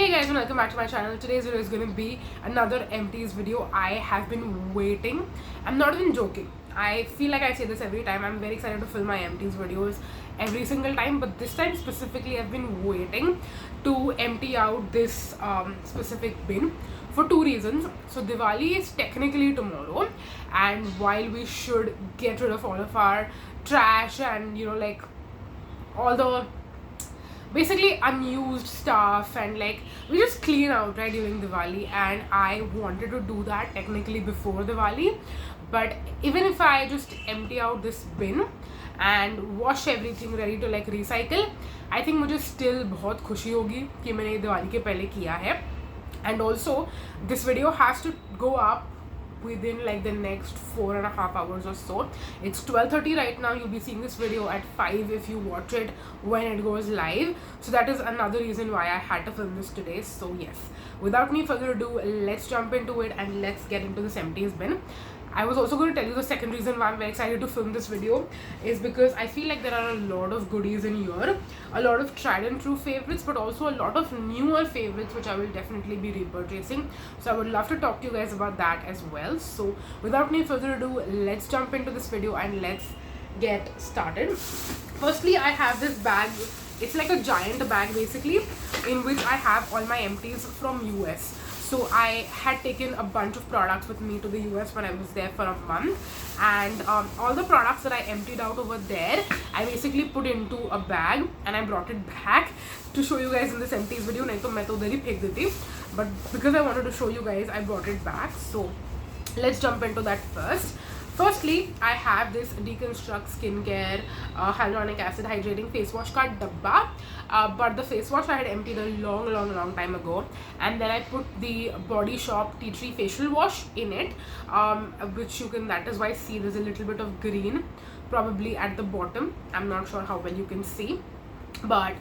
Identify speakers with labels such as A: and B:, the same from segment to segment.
A: Hey guys, and welcome back to my channel. Today's video is going to be another Empties video. I have been waiting. I'm not even joking. I feel like I say this every time. I'm very excited to film my Empties videos every single time, but this time specifically I've been waiting to empty out this specific bin for two reasons. So Diwali is technically tomorrow, and while we should get rid of all of our trash and like all the basically unused stuff, and like we just clean out right during Diwali, and I wanted to do that technically before Diwali. But even if I just empty out this bin and wash everything ready to like recycle, I think मुझे still बहुत खुशी होगी कि मैंने ये दिवाली के पहले किया है. And also this video has to go up within like the next 4.5 hours or so. It's 12:30 right now. You'll be seeing this video at 5 if you watch it when it goes live. So that is another reason why I had to film this today. So yes, without any further ado, let's jump into it and let's get into this empties bin. I was also going to tell you the second reason why I'm very excited to film this video is because I feel like there are a lot of goodies in here, a lot of tried and true favorites, but also a lot of newer favorites which I will definitely be repurchasing. So I would love to talk to you guys about that as well. So without any further ado, let's jump into this video and let's get started. Firstly, I have this bag. It's like a giant bag basically, in which I have all my empties from US. So I had taken a bunch of products with me to the US when I was there for a month, and all the products that I emptied out over there, I basically put into a bag and I brought it back to show you guys in this empties video. नहीं तो मैं तो उधर ही फेंक देती, but because I wanted to show you guys, I brought it back. So let's jump into that first. Firstly, I have this Deconstruct Skincare Hyaluronic Acid Hydrating Face Wash ka dabba. But the face wash I had emptied a long time ago, and then I put the Body Shop Tea Tree Facial Wash in it, which you can, that is why see there's a little bit of green probably at the bottom. I'm not sure how well you can see, but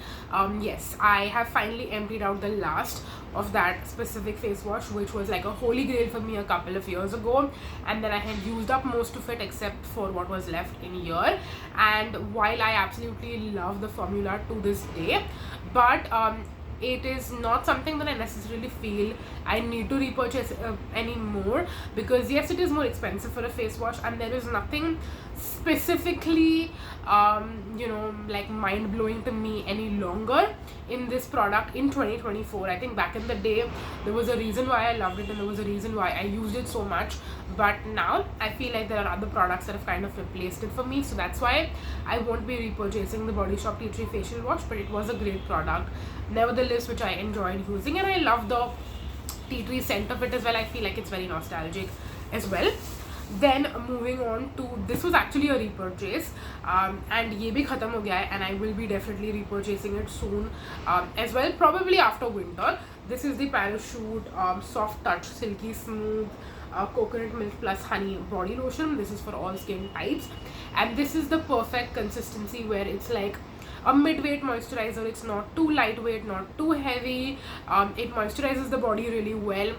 A: yes, I have finally emptied out the last of that specific face wash, which was like a holy grail for me a couple of years ago, and then I had used up most of it except for what was left in here. And while I absolutely love the formula to this day, but it is not something that I necessarily feel I need to repurchase anymore, because yes, it is more expensive for a face wash, and there is nothing specifically like mind-blowing to me any longer in this product in 2024. I think back in the day there was a reason why I loved it and there was a reason why I used it so much, but now I feel like there are other products that have kind of replaced it for me. So that's why I won't be repurchasing the Body Shop Tea Tree Facial Wash, but it was a great product nevertheless, which I enjoyed using, and I love the tea tree scent of it as well. I feel like it's very nostalgic as well. Then moving on to, this was actually a repurchase, and ye bhi khatam ho gaya hai, and I will be definitely repurchasing it soon as well, probably after winter. This is the Parachute Soft Touch Silky Smooth Coconut Milk Plus Honey Body Lotion. This is for all skin types, and this is the perfect consistency where it's like a mid-weight moisturizer. It's not too lightweight, not too heavy. It moisturizes the body really well.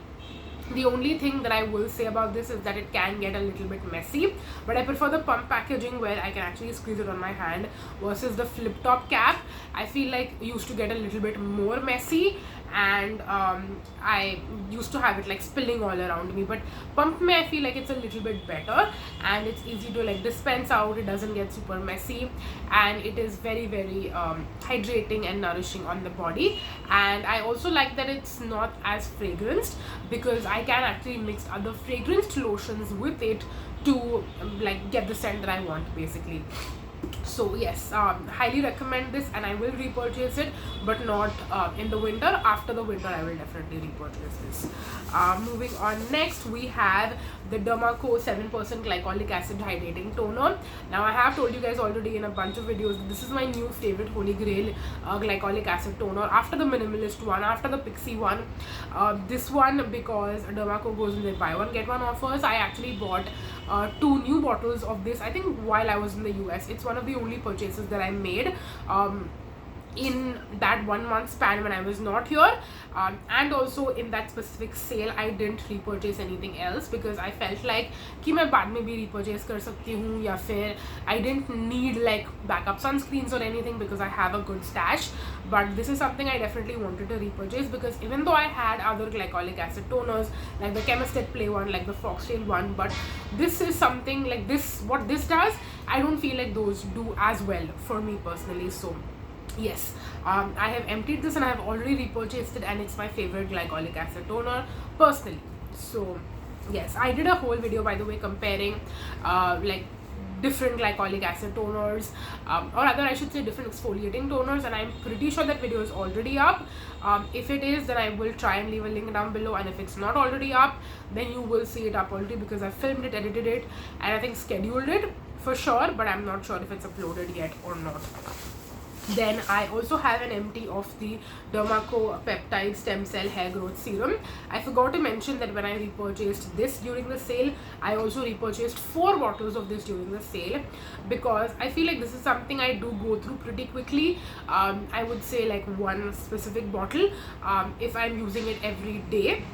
A: The only thing that I will say about this is that it can get a little bit messy, but I prefer the pump packaging where I can actually squeeze it on my hand versus the flip top cap. I feel like it used to get a little bit more messy, and I used to have it like spilling all around me, but pump me I feel like it's a little bit better, and it's easy to like dispense out. It doesn't get super messy, and it is very hydrating and nourishing on the body. And I also like that it's not as fragranced, because I can actually mix other fragranced lotions with it to like get the scent that I want basically. So yes, highly recommend this, and I will repurchase it, but not in the winter. After the winter I will definitely repurchase this. Moving on, next we have the Dermaco 7% Glycolic Acid Hydrating Toner. Now I have told you guys already in a bunch of videos, this is my new favorite holy grail Glycolic Acid Toner, after the minimalist one, after the pixie one. This one, because Dermaco goes in their buy one get one offers, I actually bought 2 new bottles of this, I think while I was in the US. It's one of the only purchases that I made in that 1 month span when I was not here, and also in that specific sale I didn't repurchase anything else because I felt like कि मैं बाद में भी repurchase कर सकती हूँ, या फिर I didn't need like backup sunscreens or anything because I have a good stash. But this is something I definitely wanted to repurchase because even though I had other glycolic acid toners like the Chemist at Play one, like the Foxtale one, but this is something like this, what this does, I don't feel like those do as well for me personally. So yes, I have emptied this and I have already repurchased it, and it's my favorite glycolic acid toner personally. So yes, I did a whole video, by the way, comparing like different glycolic acid toners, or rather I should say different exfoliating toners, and I'm pretty sure that video is already up. If it is, then I will try and leave a link down below, and if it's not already up, then you will see it up already because I filmed it, edited it, and I think scheduled it for sure, but I'm not sure if it's uploaded yet or not. Then I also have an empty of the Dermaco Peptide Stem Cell Hair Growth Serum. I forgot to mention that when I repurchased this during the sale, I also repurchased 4 bottles of this during the sale because I feel like this is something I do go through pretty quickly. I would say like one specific bottle if I'm using it every day.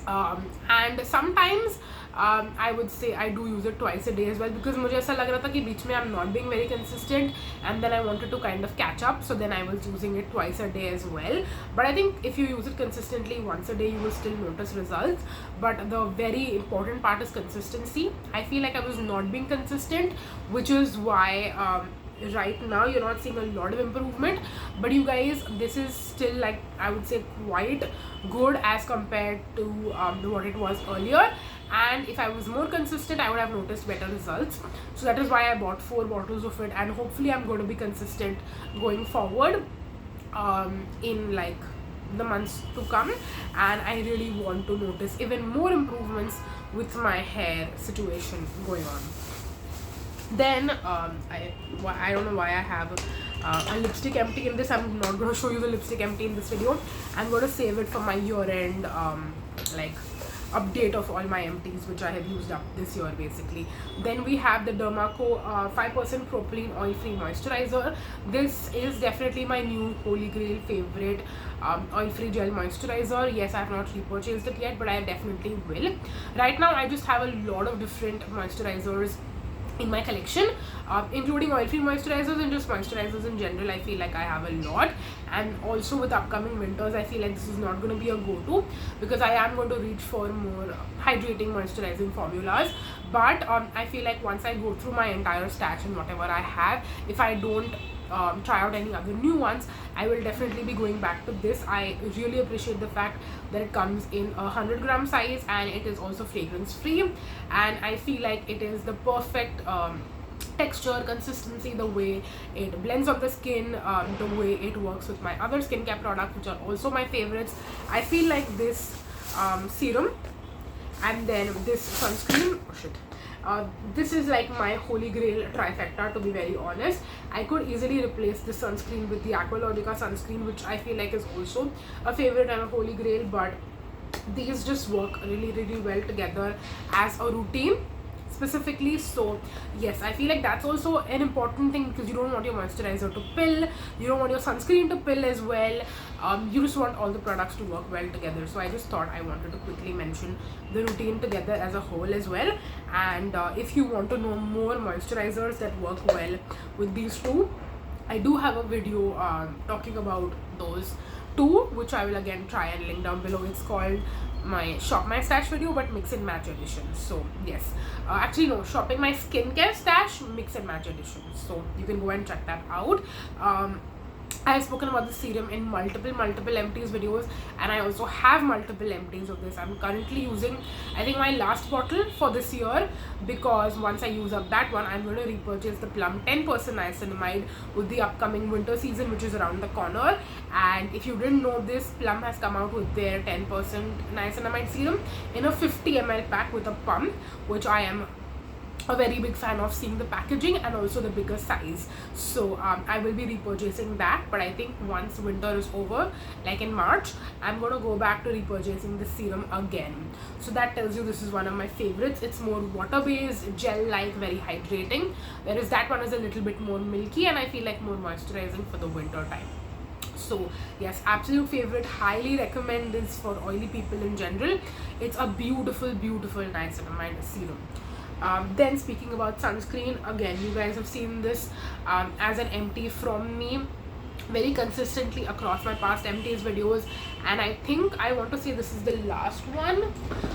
A: And sometimes I would say I do use it twice a day as well because मुझे ऐसा लग रहा था कि बीच में I'm not being very consistent, and then I wanted to kind of catch up, so then I was using it twice a day as well. But I think if you use it consistently once a day, you will still notice results. But the very important part is consistency. I feel like I was not being consistent, which is why right now you're not seeing a lot of improvement, but you guys, this is still like I would say quite good as compared to what it was earlier. And if I was more consistent, I would have noticed better results. So that is why I bought 4 bottles of it, and hopefully I'm going to be consistent going forward in like the months to come, and I really want to notice even more improvements with my hair situation going on. Then I don't know why I have a lipstick empty in this. I'm not going to show you the lipstick empty in this video. I'm going to save it for my year-end like update of all my empties which I have used up this year basically. Then we have the Dermaco 5% Propylene Oil-Free Moisturizer. This is definitely my new holy grail favorite oil-free gel moisturizer. Yes, I have not repurchased it yet, but I definitely will. Right now I just have a lot of different moisturizers in my collection, including oil-free moisturizers and just moisturizers in general. I feel like I have a lot, and also with upcoming winters I feel like this is not going to be a go-to because I am going to reach for more hydrating moisturizing formulas. But I feel like once I go through my entire stash and whatever I have, if I don't try out any other new ones, I will definitely be going back to this. I really appreciate the fact that it comes in a 100-gram size, and it is also fragrance free, and I feel like it is the perfect texture, consistency, the way it blends on the skin, the way it works with my other skincare products which are also my favorites. I feel like this serum and then this sunscreen, this is like my holy grail trifecta, to be very honest. I could easily replace this sunscreen with the Aqualogica sunscreen, which I feel like is also a favorite and a holy grail, but these just work really well together as a routine specifically. So yes, I feel like that's also an important thing because you don't want your moisturizer to pill, you don't want your sunscreen to pill as well. You just want all the products to work well together. So I just thought I wanted to quickly mention the routine together as a whole as well. And if you want to know more moisturizers that work well with these two, I do have a video talking about those two, which I will again try and link down below. It's called my shop my stash video, but mix and match edition. So yes, actually no, shopping my skincare stash mix and match edition, so you can go and check that out. I have spoken about the serum in multiple empties videos, and I also have multiple empties of this. I'm currently using, I think, my last bottle for this year, because once I use up that one, I'm going to repurchase the Plum 10% Niacinamide with the upcoming winter season, which is around the corner. And if you didn't know this, Plum has come out with their 10% Niacinamide serum in a 50 ml pack with a pump, which I am a very big fan of seeing the packaging and also the bigger size. So I will be repurchasing that, but I think once winter is over, like in March, I'm going to go back to repurchasing the serum again. So that tells you this is one of my favorites. It's more water based, gel like, very hydrating, whereas that one is a little bit more milky and I feel like more moisturizing for the winter time. So yes, absolute favorite, highly recommend this for oily people in general. It's a beautiful niacinamide serum. Then speaking about sunscreen, again you guys have seen this as an empty from me very consistently across my past empties videos, and I think I want to say this is the last one,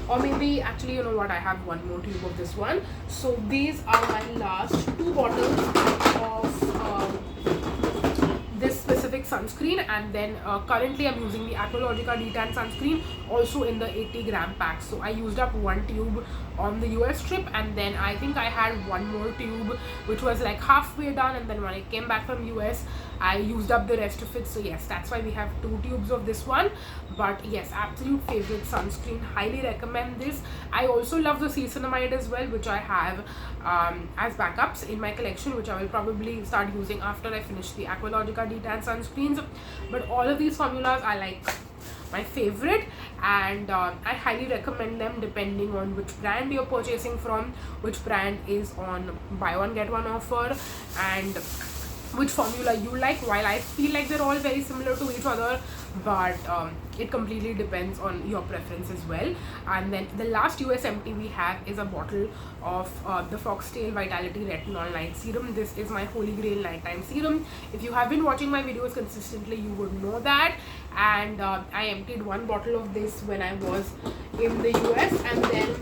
A: or maybe actually, you know what, I have one more tube of this one. So these are my last 2 bottles of this specific sunscreen, and then currently I'm using the Aqualogica Detan sunscreen also in the 80-gram pack. So I used up 1 tube on the US trip, and then I think I had 1 more tube which was like halfway done, and then when I came back from US I used up the rest of it. So yes, that's why we have 2 tubes of this one. But yes, absolute favorite sunscreen, highly recommend this. I also love the Ceramide as well, which I have as backups in my collection, which I will probably start using after I finish the Aqualogica Detan sunscreens. But all of these formulas are like my favorite, and I highly recommend them depending on which brand you're purchasing from, which brand is on buy one get one offer, and which formula you like. While I feel like they're all very similar to each other, but it completely depends on your preference as well. And then the last US empty we have is a bottle of the Foxtale Vitality Retinol Night Serum. This is my holy grail nighttime serum. If you have been watching my videos consistently, you would know that. And I emptied 1 bottle of this when I was in the US, and then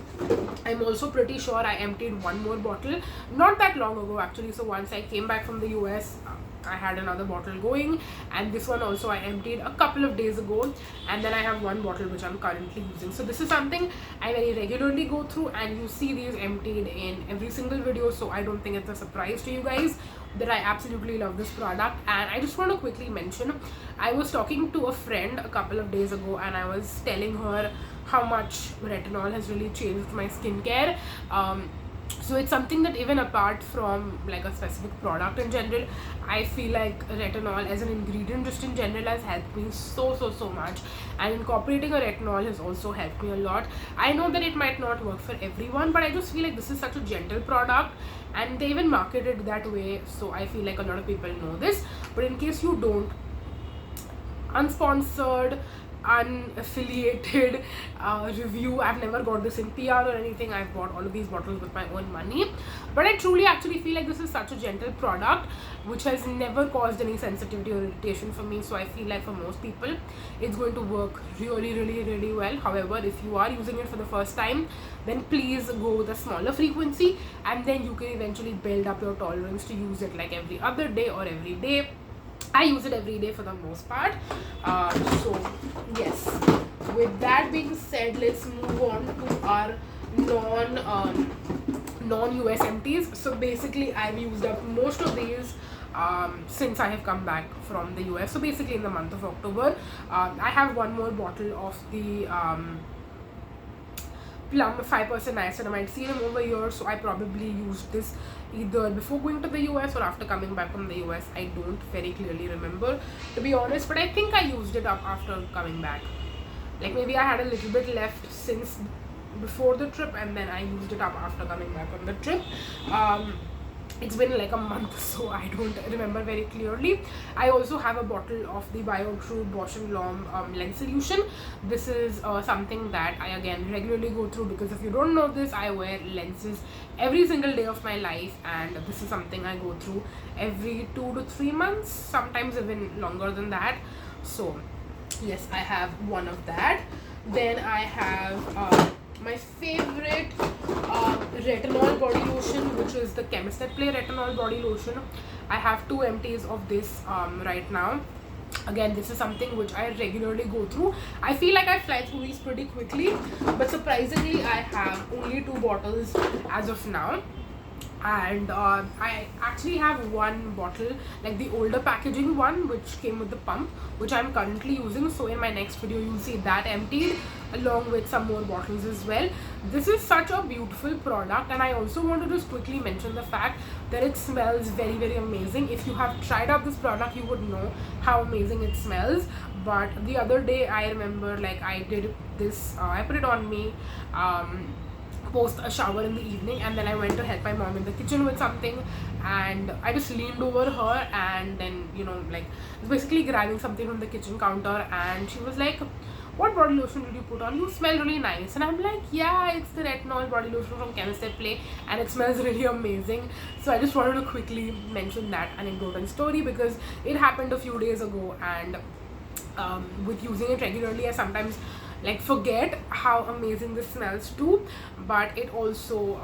A: I'm also pretty sure I emptied 1 more bottle not that long ago actually. So once I came back from the US, I had another bottle going, and this one also I emptied a couple of days ago, and then I have 1 bottle which I'm currently using. So this is something I very regularly go through, and you see these emptied in every single video, so I don't think it's a surprise to you guys that I absolutely love this product. And I just want to quickly mention, I was talking to a friend a couple of days ago, and I was telling her how much retinol has really changed my skincare. So it's something that even apart from like a specific product in general, I feel like retinol as an ingredient just in general has helped me so much, and incorporating a retinol has also helped me a lot. I know that it might not work for everyone, but I just feel like this is such a gentle product, and they even market it that way, so I feel like a lot of people know this. But in case you don't, unsponsored, unaffiliated review, I've never got this in PR or anything. I've bought all of these bottles with my own money, but I truly actually feel like this is such a gentle product which has never caused any sensitivity or irritation for me. So I feel like for most people it's going to work really well. However, if you are using it for the first time, then please go with a smaller frequency, and then you can eventually build up your tolerance to use it like every other day or every day. I use it every day for the most part. So yes, with that being said, let's move on to our non-US empties. So basically I've used up most of these since I have come back from the US. So basically in the month of October, I have 1 more bottle of the Plum 5% Niacinamide serum over here. So I probably used this either before going to the US or after coming back from the US. I don't very clearly remember, to be honest, but I think I used it up after coming back. Like maybe I had a little bit left since before the trip, and then I used it up after coming back from the trip. It's been like a month, so I don't remember very clearly. I also have a bottle of the BioTrue Bausch & Lomb lens solution. This is something that I again regularly go through, because if you don't know this, I wear lenses every single day of my life, and this is something I go through every 2 to 3 months, sometimes even longer than that. So yes, I have 1 of that. Then I have my favorite retinol body lotion, which is the Chemist at Play retinol body lotion. I have 2 empties of this right now. Again, this is something which I regularly go through. I feel like I fly through these pretty quickly, but surprisingly I have only 2 bottles as of now. And I actually have 1 bottle, like the older packaging one, which came with the pump, which I'm currently using. So in my next video you'll see that emptied along with some more bottles as well. This is such a beautiful product, and I also want to just quickly mention the fact that it smells very amazing. If you have tried out this product, you would know how amazing it smells. But the other day I remember, like, I did this, I put it on me post a shower in the evening, and then I went to help my mom in the kitchen with something, and I just leaned over her, and then, you know, like, basically grabbing something from the kitchen counter, and she was like, what body lotion did you put on? You smell really nice. And I'm like, yeah, it's the Retinol body lotion from Chemist at Play, and it smells really amazing. So I just wanted to quickly mention that anecdote and story, because it happened a few days ago, and with using it regularly, I sometimes like forget how amazing this smells too, but it also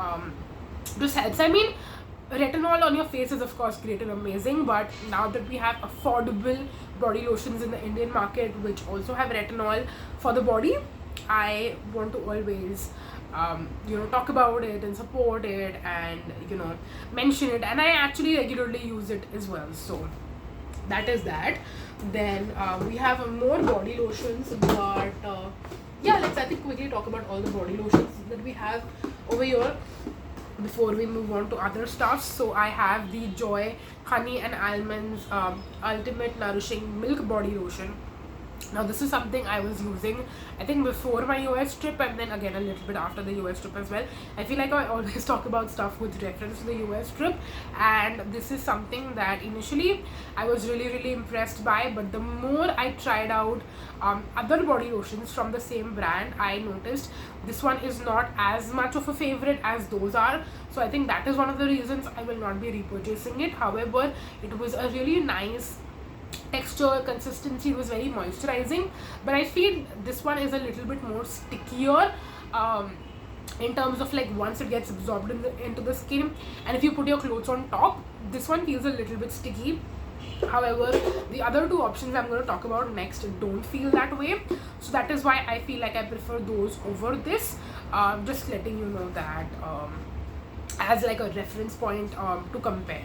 A: just helps. I mean, retinol on your face is of course great and amazing, but now that we have affordable body lotions in the Indian market which also have retinol for the body, I want to always you know, talk about it and support it, and, you know, mention it, and I actually regularly use it as well. So that is that. Then we have more body lotions, but yeah, let's, I think, quickly talk about all the body lotions that we have over here before we move on to other stuff. So I have the Joy Honey and Almonds Ultimate Nourishing Milk Body Lotion. Now this is something I was using, I think, before my US trip, and then again a little bit after the US trip as well. I feel like I always talk about stuff with reference to the US trip, and this is something that initially I was really impressed by, but the more I tried out other body lotions from the same brand, I noticed this one is not as much of a favorite as those are. So I think that is one of the reasons I will not be repurchasing it. However, it was a really nice texture, consistency, was very moisturizing, but I feel this one is a little bit more stickier in terms of, like, once it gets absorbed into the skin, and if you put your clothes on top, this one feels a little bit sticky. However, the other two options I'm going to talk about next don't feel that way, so that is why I feel like I prefer those over this. Just letting you know that as like a reference point to compare.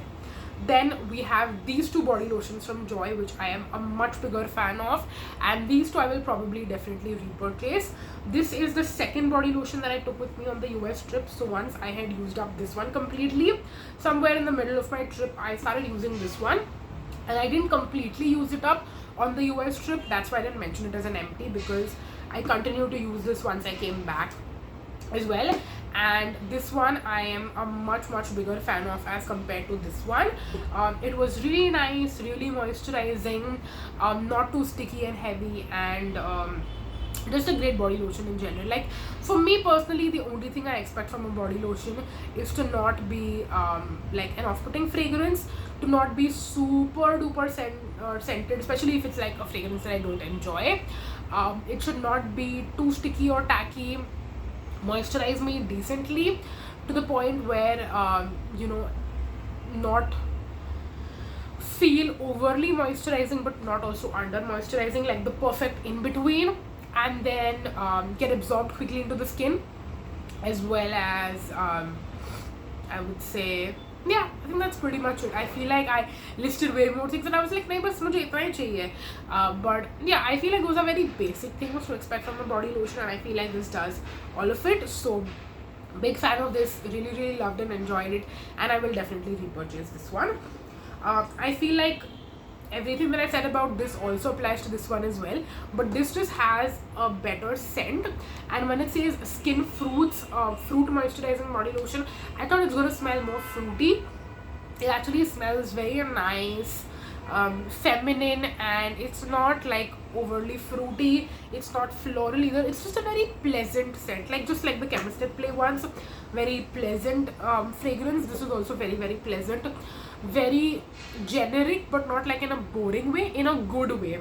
A: Then we have these two body lotions from Joy, which I am a much bigger fan of, and these two I will probably definitely repurchase. This is the second body lotion that I took with me on the US trip. So once I had used up this one completely, somewhere in the middle of my trip I started using this one, and I didn't completely use it up on the US trip. That's why I didn't mention it as an empty, because I continued to use this once I came back as well. And this one I am a much bigger fan of as compared to this one. It was really nice, really moisturizing, not too sticky and heavy, and just a great body lotion in general. Like, for me personally, the only thing I expect from a body lotion is to not be like an off-putting fragrance, to not be super duper scented, especially if it's like a fragrance that I don't enjoy. It should not be too sticky or tacky, moisturize me decently to the point where you know, not feel overly moisturizing but not also under moisturizing, like the perfect in between, and then get absorbed quickly into the skin, as well as I would say, yeah, I think that's pretty much it. I feel like I listed way more things and I was like, nahi, bas mujhe itna hi chahiye. But yeah, I feel like those are very basic things to expect from a body lotion, and I feel like this does all of it. So big fan of this, really loved and enjoyed it, and I will definitely repurchase this one. I feel like everything that I said about this also applies to this one as well, but this just has a better scent. And when it says skin fruits, fruit moisturizing body lotion, I thought it's going to smell more fruity. It actually smells very nice, feminine, and it's not like overly fruity, it's not floral either. It's just a very pleasant scent, like just like the Chemist at Play ones, very pleasant fragrance. This is also very pleasant, very generic, but not like in a boring way, in a good way,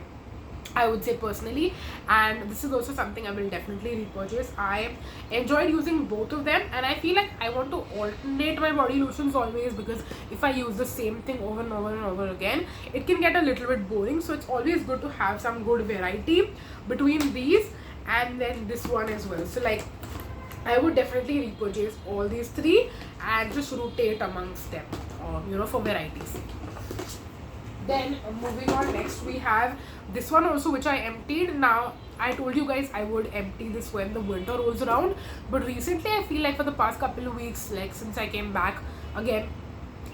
A: I would say personally. And this is also something I will definitely repurchase. I enjoyed using both of them, and I feel like I want to alternate my body lotions always, because if I use the same thing over and over again, it can get a little bit boring. So it's always good to have some good variety between these and then this one as well. So like, I would definitely repurchase all these three and just rotate amongst them, you know, for variety's sake. Then moving on, next we have this one also, which I emptied. Now I told you guys I would empty this when the winter rolls around, but recently I feel like for the past couple of weeks, like since I came back again,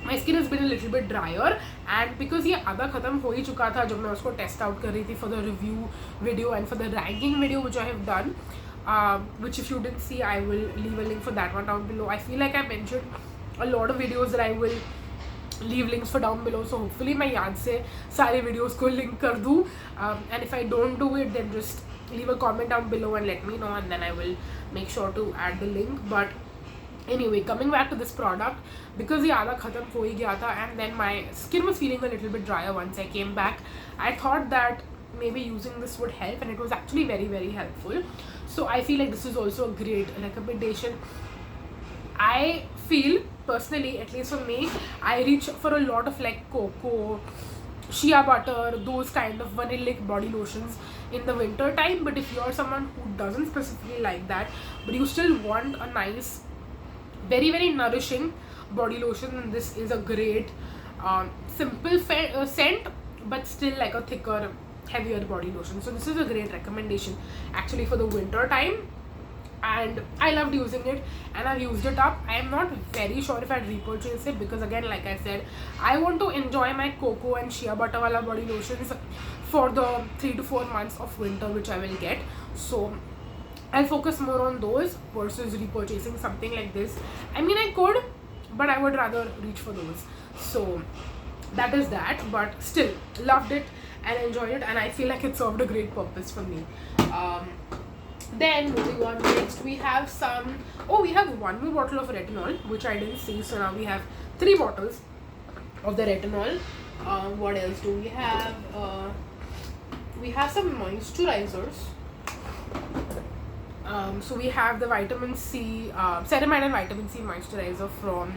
A: my skin has been a little bit drier. And because ये आधा खत्म हो ही चुका था जब मैं उसको test out कर रही थी for the review video and for the ranking video which I have done, which if you didn't see, I will leave a link for that one down below. I feel like I mentioned a lot of videos that I will leave links for down below, so hopefully मैं याद से सारे videos को link कर दूँ, and if I don't do it, then just leave a comment down below and let me know, and then I will make sure to add the link. But anyway, coming back to this product, because ये आधा ख़त्म हो ही गया था and then my skin was feeling a little bit drier once I came back, I thought that maybe using this would help, and it was actually very, very helpful. So I feel like this is also a great recommendation. I feel personally, at least for me, I reach for a lot of like cocoa, shea butter, those kind of vanillic body lotions in the winter time. But if you're someone who doesn't specifically like that, but you still want a nice, very, very nourishing body lotion, then this is a great simple scent, but still like a thicker, heavier body lotion. So this is a great recommendation actually for the winter time, and I loved using it and I've used it up. I am not very sure if I'd repurchase it, because again, like I said, I want to enjoy my cocoa and shea butter wala body lotions for the 3 to 4 months of winter which I will get. So I'll focus more on those versus repurchasing something like this. I mean, I could, but I would rather reach for those. So that is that, but still loved it and enjoyed it, and I feel like it served a great purpose for me. Then moving on, next we have we have one more bottle of retinol which I didn't see, so now we have 3 bottles of the retinol. What else do we have? We have some moisturizers. So we have the vitamin C, Ceramide and vitamin C moisturizer from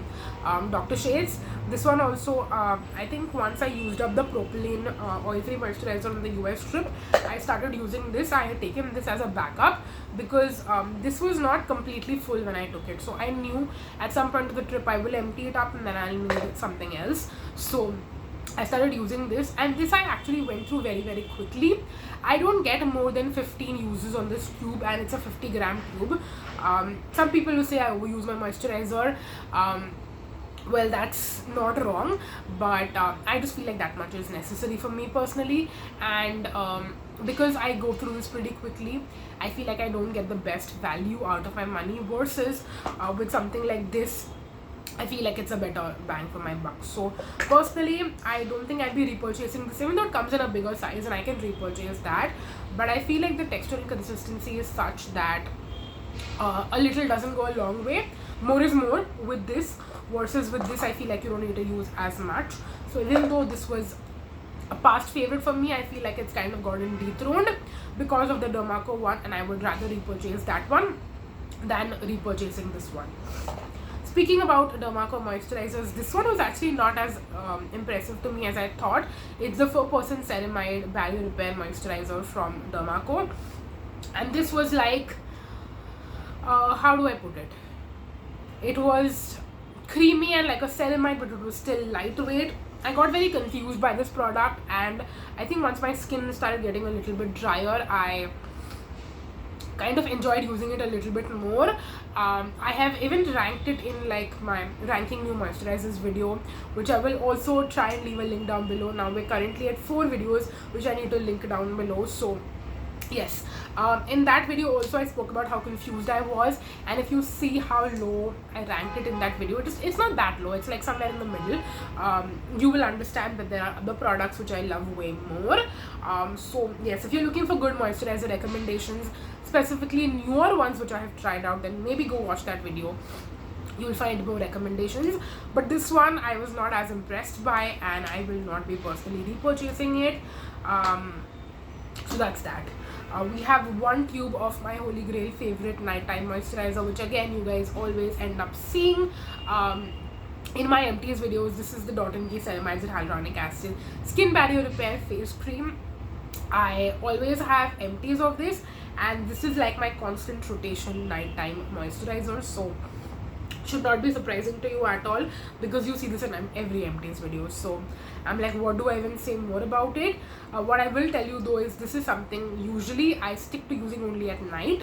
A: Dr. Sheths. This one also, I think once I used up the Propylene oil-free moisturizer on the US trip, I started using this. I had taken this as a backup because this was not completely full when I took it. So I knew at some point of the trip I will empty it up and then I'll need something else. So I started using this, and this I actually went through very, very quickly. I don't get more than 15 uses on this tube, and it's a 50-gram tube. Some people will say I overuse my moisturizer. Well, that's not wrong, but I just feel like that much is necessary for me personally, and because I go through this pretty quickly, I feel like I don't get the best value out of my money versus with something like this. I feel like it's a better bang for my buck. So personally, I don't think I'd be repurchasing this, even though it comes in a bigger size and I can repurchase that. But I feel like the texture and consistency is such that a little doesn't go a long way. More is more with this, versus with this I feel like you don't need to use as much. So even though this was a past favorite for me, I feel like it's kind of gotten dethroned because of the Dermaco one, and I would rather repurchase that one than repurchasing this one. Speaking about Dermaco moisturizers, this one was actually not as impressive to me as I thought. It's the 4% Ceramide Barrier Repair Moisturizer from Dermaco, and this was like, how do I put it? It was creamy and like a ceramide, but it was still lightweight. I got very confused by this product, and I think once my skin started getting a little bit drier, I kind of enjoyed using it a little bit more. I have even ranked it in like my ranking new moisturizers video, which I will also try and leave a link down below. Now we're currently at 4 videos which I need to link down below. So yes, in that video also I spoke about how confused I was, and if you see how low I ranked it in that video, it's not that low, it's like somewhere in the middle. You will understand that there are other products which I love way more. So yes, if you're looking for good moisturizer recommendations, specifically newer ones which I have tried out, then maybe go watch that video. You'll find more recommendations, but this one I was not as impressed by, and I will not be personally repurchasing it. So that's that. We have 1 tube of my holy grail favorite nighttime moisturizer, which again you guys always end up seeing in my Empties videos. This is the Dot & Key Ceramides and Hyaluronic Acid Skin Barrier Repair Face Cream. I always have Empties of this, and this is like my constant rotation nighttime moisturizer, so should not be surprising to you at all because you see this in every Empties video. So I'm like, what do I even say more about it? What I will tell you though is this is something usually I stick to using only at night,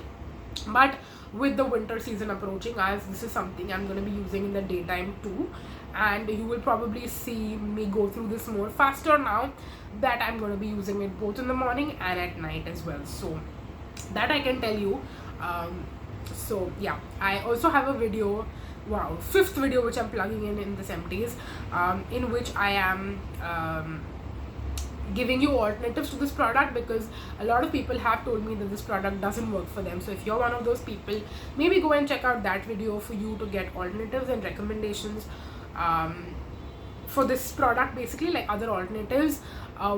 A: but with the winter season approaching us, this is something I'm going to be using in the daytime too, and you will probably see me go through this more faster now that I'm going to be using it both in the morning and at night as well. So that I can tell you. So yeah, I also have a video, wow, 5th video which I'm plugging in this Empties, in which I am giving you alternatives to this product, because a lot of people have told me that this product doesn't work for them. So if you're one of those people, maybe go and check out that video for you to get alternatives and recommendations for this product, basically, like other alternatives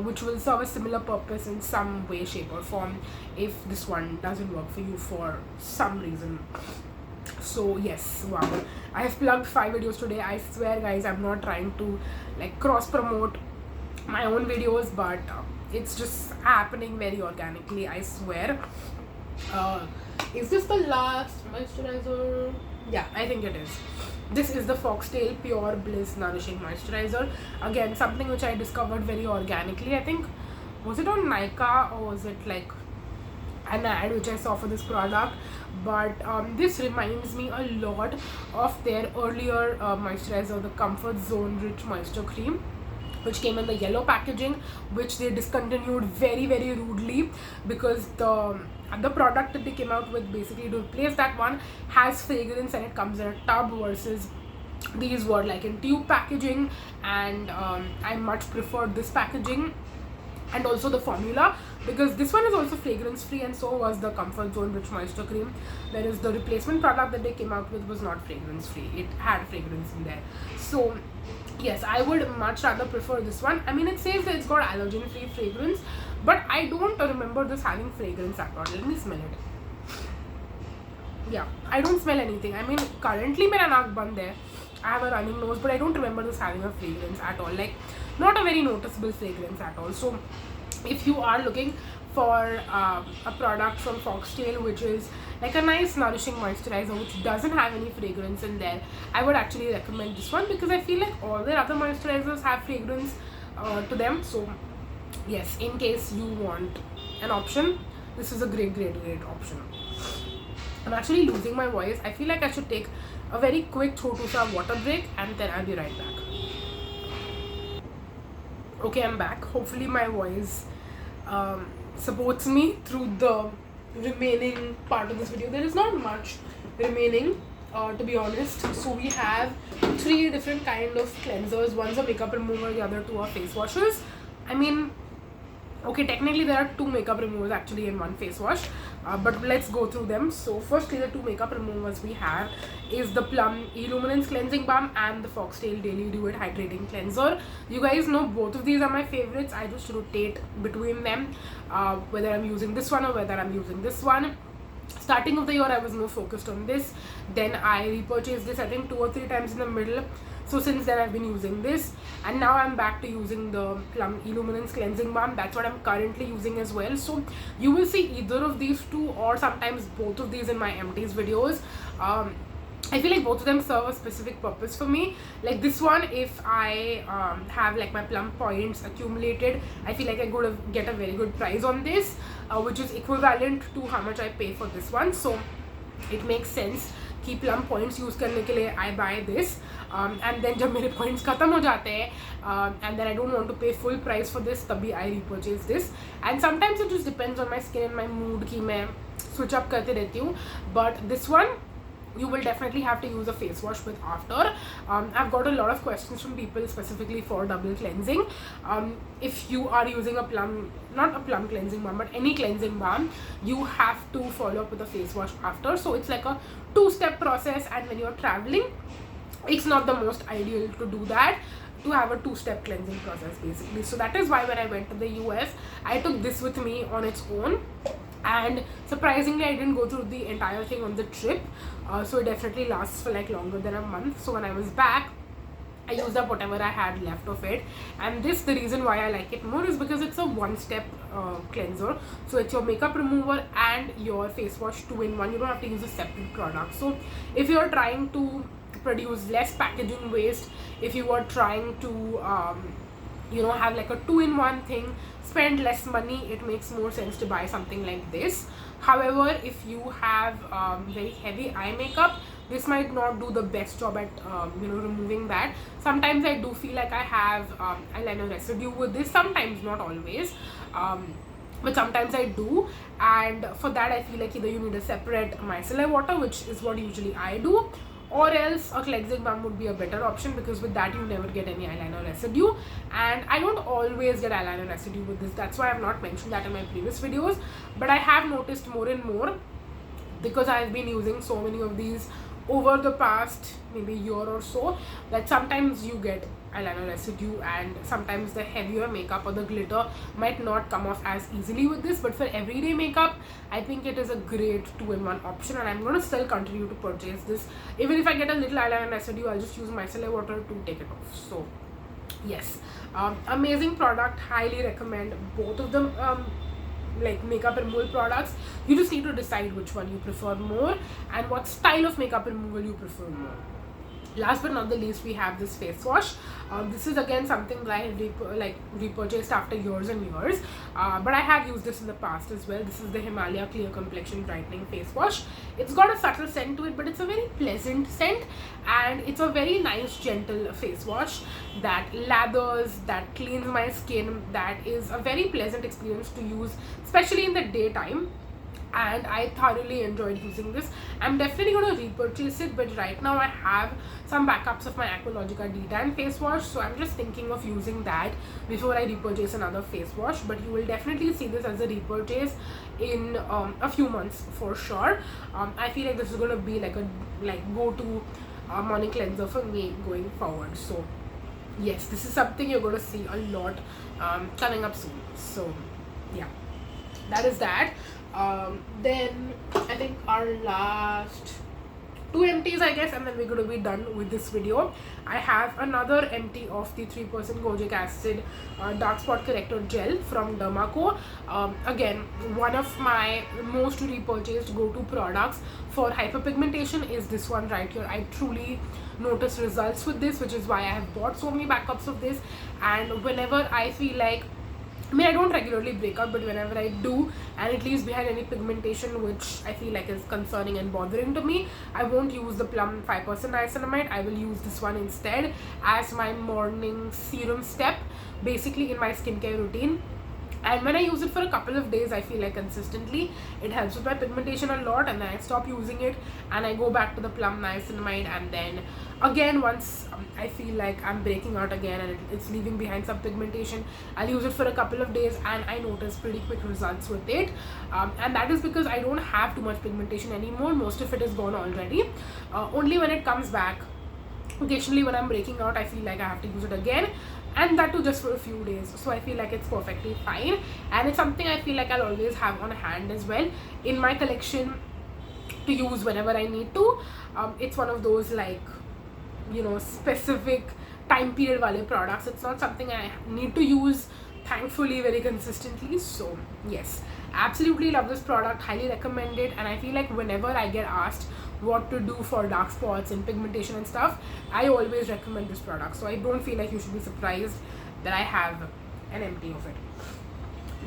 A: which will serve a similar purpose in some way, shape or form if this one doesn't work for you for some reason. So yes, wow, I have plugged 5 videos today. I swear guys, I'm not trying to like cross promote my own videos, but it's just happening very organically, I swear. Is this the last moisturizer? Yeah, I think it is. This is the Foxtale Pure Bliss Nourishing Moisturizer. Again, something which I discovered very organically. I think, was it on Nykaa or was it like an ad which I saw for this product? But this reminds me a lot of their earlier moisturizer, the Comfort Zone Rich Moisture Cream, which came in the yellow packaging, which they discontinued very rudely, because the product that they came out with basically to replace that one has fragrance and it comes in a tub, versus these were like in tube packaging, and I much preferred this packaging and also the formula, because this one is also fragrance free and so was the Comfort Zone Rich Moisture Cream, whereas the replacement product that they came out with was not fragrance free. It had fragrance in there. So yes, I would much rather prefer this one. I mean, it says that it's got allergen free fragrance, but I don't remember this having fragrance at all. Let me smell it. Yeah, I don't smell anything. I mean, currently mera naak band hai, I have a running nose, but I don't remember this having a fragrance at all. Like, not a very noticeable fragrance at all. So if you are looking for a product from Foxtale which is like a nice nourishing moisturizer which doesn't have any fragrance in there, I would actually recommend this one, because I feel like all their other moisturizers have fragrance to them. So yes, in case you want an option, this is a great option. I'm actually losing my voice. I feel like I should take a very quick chotu-sa water break and then I'll be right back. Okay, I'm back. Hopefully my voice supports me through the remaining part of this video. There is not much remaining, to be honest. So we have 3 different kind of cleansers. One's a makeup remover, the other 2 are face washes. I mean, okay, technically there are 2 makeup removers actually in one face wash, but let's go through them. So firstly, the 2 makeup removers we have is the Plum E-Luminence Cleansing Balm and the Foxtale Daily Duet Hydrating Cleanser. You guys know both of these are my favorites. I just rotate between them, whether I'm using this one or whether I'm using this one. Starting of the year I was more focused on this, then I repurchased this I think 2 or 3 times in the middle. So since then I've been using this, and now I'm back to using the Plum E-Luminence Cleansing Balm. That's what I'm currently using as well. So you will see either of these 2 or sometimes both of these in my Empties videos. I feel like both of them serve a specific purpose for me. Like this one, if I have like my Plum points accumulated, I feel like I could get a very good price on this, which is equivalent to how much I pay for this one. So it makes sense कि Plum points use करने के लिए I buy this, and then जब मेरे points खत्म हो जाते हैं and then I don't want to pay full price for this, तभी I repurchase this. And sometimes it just depends on my skin and my mood कि मैं switch up करते रहती हूँ. But this one you will definitely have to use a face wash with after. I've got a lot of questions from people specifically for double cleansing. If you are using a Plum, not a Plum cleansing balm, but any cleansing balm, you have to follow up with a face wash after. So it's like a 2-step process, and when you're traveling, it's not the most ideal to do that, to have a 2-step cleansing process basically. So that is why when I went to the US, I took this with me on its own. And surprisingly, I didn't go through the entire thing on the trip, so it definitely lasts for like longer than a month. So when I was back, I used up whatever I had left of it. And this, the reason why I like it more is because it's a 1-step cleanser. So it's your makeup remover and your face wash 2-in-1. You don't have to use a separate product. So if you're trying to produce less packaging waste, if you are trying to have like a 2-in-1 thing, spend less money, it makes more sense to buy something like this. However, if you have very heavy eye makeup, this might not do the best job at removing that. Sometimes I do feel like I have eyeliner residue with this, sometimes, not always. but sometimes I do, and for that I feel like either you need a separate micellar water, which is what usually I do, or else a cleansing balm would be a better option, because with that you never get any eyeliner residue, and I don't always get eyeliner residue with this. That's why I've not mentioned that in my previous videos, but I have noticed more and more, because I've been using so many of these over the past maybe year or so, that sometimes you get eyeliner residue, and sometimes the heavier makeup or the glitter might not come off as easily with this. But for everyday makeup, I think it is a great 2-in-1 option, and I'm going to still continue to purchase this. Even if I get a little eyeliner residue, I'll just use micellar water to take it off. So yes, amazing product, highly recommend both of them. Like makeup removal products, you just need to decide which one you prefer more and what style of makeup removal you prefer more. Last but not the least, we have this face wash. This is again something that I have repurchased after years and years, but I have used this in the past as well. This is the Himalaya Clear Complexion Brightening Face Wash. It's got a subtle scent to it, but it's a very pleasant scent, and it's a very nice gentle face wash that lathers, that cleans my skin, that is a very pleasant experience to use, especially in the daytime. And I thoroughly enjoyed using this. I'm definitely going to repurchase it, but right now I have some backups of my Aqualogica Detan face wash, so I'm just thinking of using that before I repurchase another face wash. But you will definitely see this as a repurchase in a few months for sure. I feel like this is going to be like a go-to morning cleanser for me going forward. So yes, this is something you're going to see a lot coming up soon. So yeah, that is that. Then I think our last 2 empties, I guess, and then we're going to be done with this video. I have another empty of the 3% Kojic acid dark spot corrector gel from Dermaco. Again, one of my most repurchased go-to products for hyperpigmentation is this one right here. I truly notice results with this, which is why I have bought so many backups of this. And whenever I feel like, I don't regularly break out, but whenever I do and it leaves behind any pigmentation which I feel like is concerning and bothering to me, I won't use the Plum 5% Niacinamide. I will use this one instead as my morning serum step, basically in my skincare routine. And when I use it for a couple of days, I feel like consistently it helps with my pigmentation a lot, and then I stop using it and I go back to the Plum Niacinamide, and then again once I feel like I'm breaking out again and it's leaving behind some pigmentation, I'll use it for a couple of days and I notice pretty quick results with it. And that is because I don't have too much pigmentation anymore. Most of it is gone already. Only when it comes back, occasionally when I'm breaking out, I feel like I have to use it again, and that too just for a few days. So I feel like it's perfectly fine, and it's something I feel like I'll always have on hand as well in my collection to use whenever I need to. It's one of those, like, you know, specific time period wale products. It's not something I need to use, thankfully, very consistently. So yes, absolutely love this product, highly recommend it. And I feel like whenever I get asked what to do for dark spots and pigmentation and stuff, I always recommend this product. So I don't feel like you should be surprised that I have an empty of it.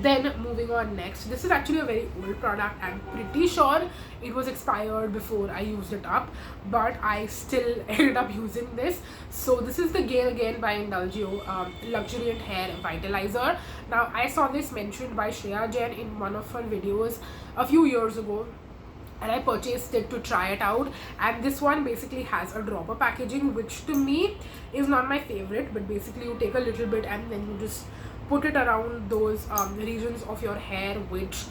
A: Then moving on next, this is actually a very old product. I'm pretty sure it was expired before I used it up, but I still ended up using this. So this is the Gain Again by Indulego Luxuriant Hair Vitalizer. Now I saw this mentioned by Shreya Jain in one of her videos a few years ago, and I purchased it to try it out. And this one basically has a dropper packaging, which to me is not my favorite, but basically you take a little bit and then you just put it around those regions of your hair which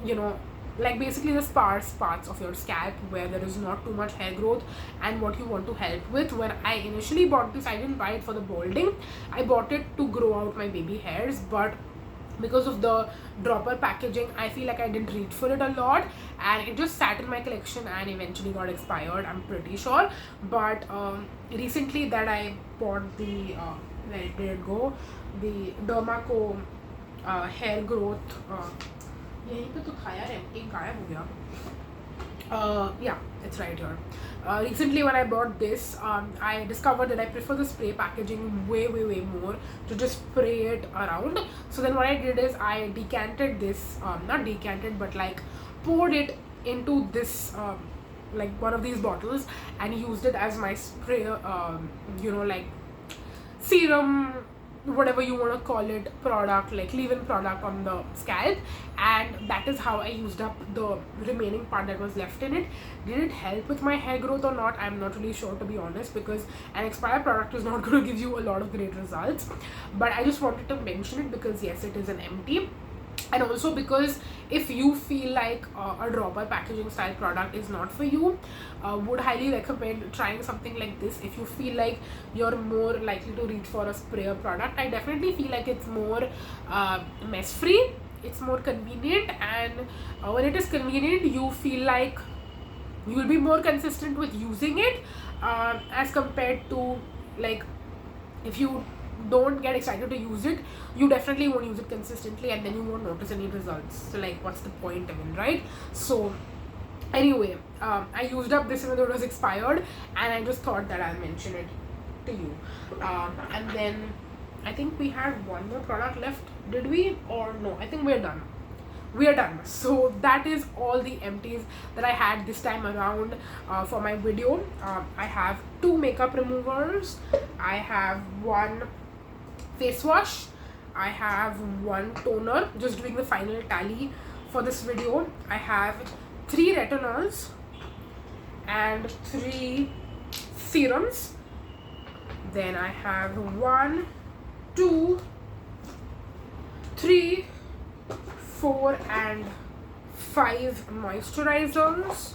A: you know, like basically the sparse parts of your scalp where there is not too much hair growth and what you want to help with. When I initially bought this, I didn't buy it for the balding, I bought it to grow out my baby hairs, but because of the dropper packaging, I feel like I didn't reach for it a lot, and it just sat in my collection and eventually got expired, I'm pretty sure. But recently that I bought the where did it go, the Dermaco hair growth, यहीं पे तो था यार, empty गायब हो गया. Yeah, it's right here. Recently when I bought this, I discovered that I prefer the spray packaging way more, to just spray it around. So then what I did is I decanted this, not decanted but like poured it into this like one of these bottles and used it as my spray, you know, like serum whatever you want to call it, product, like leave-in product on the scalp, and that is how I used up the remaining part that was left in it. Did it help with my hair growth or not? I'm not really sure, to be honest, because an expired product is not going to give you a lot of great results, but I just wanted to mention it because yes, it is an empty. And also because if you feel like a dropper packaging style product is not for you, would highly recommend trying something like this. If you feel like you're more likely to reach for a sprayer product, I definitely feel like it's more mess free, it's more convenient, and when it is convenient, you feel like you will be more consistent with using it, as compared to, like, if you don't get excited to use it, you definitely won't use it consistently, and then you won't notice any results. So like, what's the point even, right? So anyway, I used up this even though it was expired, and I just thought that I'll mention it to you. And then I think we had one more product left, did we? Or no, I think we're done. We are done. So that is all the empties that I had this time around for my video. I have 2 makeup removers, I have 1 face wash, I have 1 toner, just doing the final tally for this video. I have 3 retinols and 3 serums. Then I have 1, 2, 3, 4 and 5 moisturizers,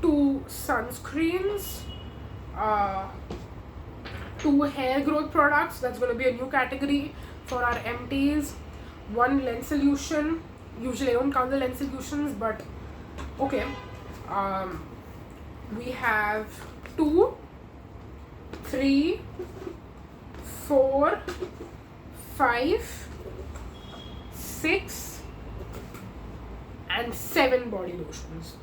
A: 2 sunscreens, 2 hair growth products, that's going to be a new category for our empties, 1 lens solution. Usually I don't count the lens solutions, but okay. We have 2, 3, 4, 5, 6 and 7 body lotions.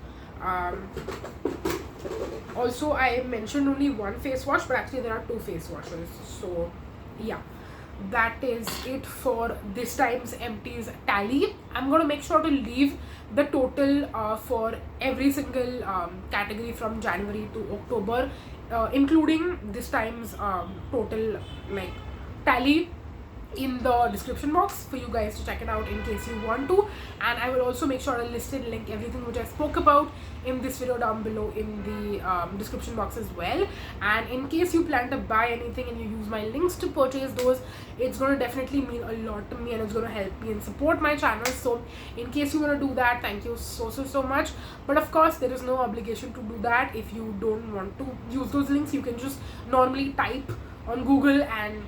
A: Also, I mentioned only 1 face wash, but actually there are 2 face washes. So yeah, that is it for this time's empties tally. I'm going to make sure to leave the total for every single category from January to October, including this time's total like tally, in the description box for you guys to check it out in case you want to. And I will also make sure to list and link everything which I spoke about in this video down below in the description box as well. And in case you plan to buy anything and you use my links to purchase those, it's going to definitely mean a lot to me, and it's going to help me and support my channel. So in case you want to do that, thank you so much. But of course, there is no obligation to do that. If you don't want to use those links, you can just normally type on Google and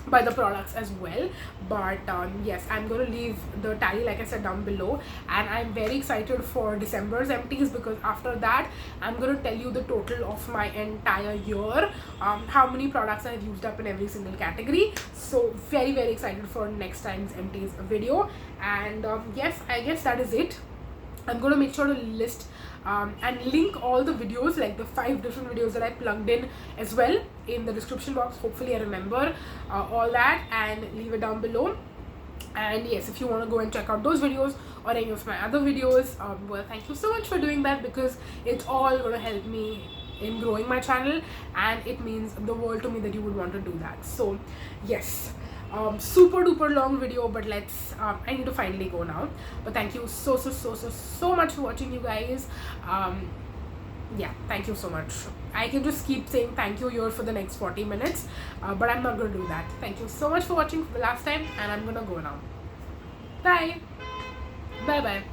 A: buy the products as well. But yes, I'm going to leave the tally, like I said, down below, and I'm very excited for December's empties, because after that I'm going to tell you the total of my entire year, how many products I've used up in every single category. So very excited for next time's empties video. And yes, I guess that is it. I'm going to make sure to list and link all the videos, like the 5 different videos that I plugged in as well, in the description box. Hopefully I remember all that, and leave it down below. And yes, if you want to go and check out those videos or any of my other videos, well, thank you so much for doing that, because it's all going to help me in growing my channel, and it means the world to me that you would want to do that. So yes, super duper long video, but let's I need to finally go now. But thank you so much for watching, you guys. Yeah, thank you so much. I can just keep saying thank you here for the next 40 minutes, but I'm not going to do that. Thank you so much for watching for the last time, and I'm gonna go now. Bye bye.